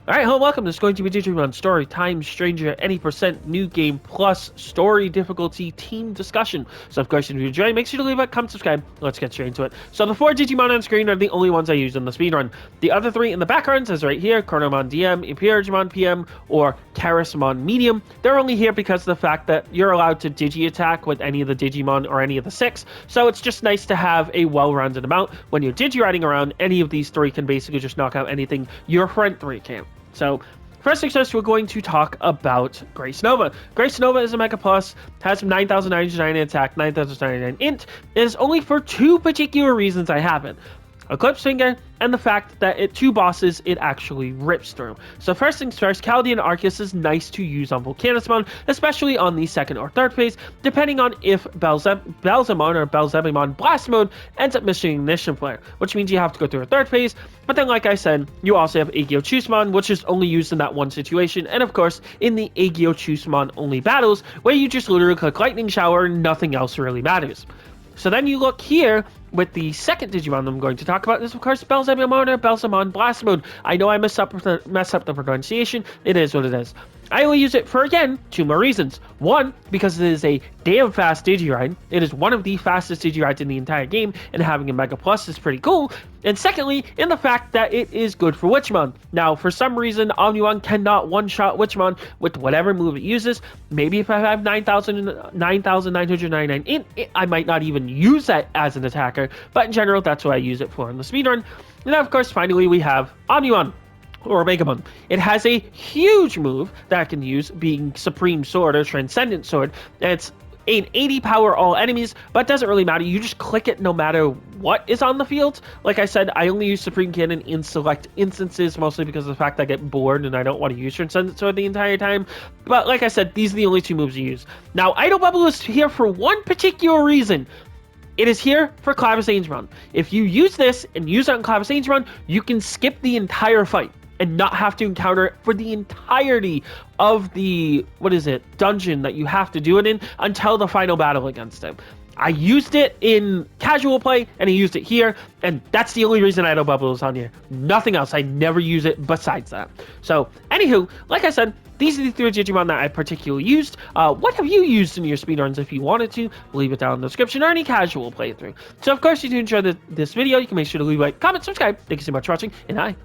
Alright, hello, welcome. This is going to be Digimon Story Time Stranger, any percent new game plus story difficulty team discussion. So, of course, if you enjoy, make sure to leave a comment, subscribe. Let's get straight into it. So, the 4 Digimon on screen are the only ones I used in the speedrun. The other 3 in the background says right here, Chronomon DM, Imperialmon PM, or Charismon Medium. They're only here because of the fact that you're allowed to Digi-attack with any of the Digimon or any of the 6. So, it's just nice to have a well-rounded amount. When you're Digi-riding around, any of these 3 can basically just knock out anything your front 3 can't. So, first things first, we're going to talk about Grace Nova. Grace Nova is a Mega Plus, has 9,999 attack, 9,999 int. It is only for 2 particular reasons I have it. Eclipse Finger, and the fact that at 2 bosses, it actually rips through. So first things first, Chaldean Arcus is nice to use on Volcanismon, especially on the 2nd or 3rd phase, depending on if Belzemon or Belzebumon Blast Mode ends up missing Ignition Flare, which means you have to go through a 3rd phase. But then, like I said, you also have Aegyo-Chusmon, which is only used in that one situation, and of course, in the Aegyo-Chusmon only battles, where you just literally click Lightning Shower and nothing else really matters. So then you look here with the second Digimon I'm going to talk about is, of course, Belzebumon or Belzemon Blast Mode. I know I mess up the pronunciation. It is what it is. I only use it for, again, 2 more reasons. One, because it is a damn fast Digiride. It is one of the fastest Digirides in the entire game, and having a Mega Plus is pretty cool. And secondly, in the fact that it is good for Witchmon. Now, for some reason, Omnimon cannot one-shot Witchmon with whatever move it uses. Maybe if I have 9,999 int, I might not even use that as an attacker, but in general, that's what I use it for in the speedrun. And then, of course, finally, we have Omnimon, or Omegamon. It has a huge move that I can use, being Supreme Sword or Transcendent Sword, and it's an 80 power all enemies, but it doesn't really matter. You just click it no matter what is on the field. Like I said, I only use Supreme Cannon in select instances, mostly because of the fact I get bored and I don't want to use Transcendent Sword the entire time. But like I said, these are the only 2 moves you use. Now, Idle Bubble is here for one particular reason. It is here for Clavis Angemon. If you use this and use it on Clavis Angemon, you can skip the entire fight and not have to encounter it for the entirety of the, dungeon that you have to do it in until the final battle against him. I used it in casual play, and I used it here, and that's the only reason Idle Bubble is on here. Nothing else. I never use it besides that. So, anywho, like I said, these are the 3 Digimon that I particularly used. What have you used in your speedruns if you wanted to? Leave it down in the description or any casual playthrough. So, of course, if you enjoyed this video, you can make sure to leave a like, comment, subscribe. Thank you so much for watching, and I will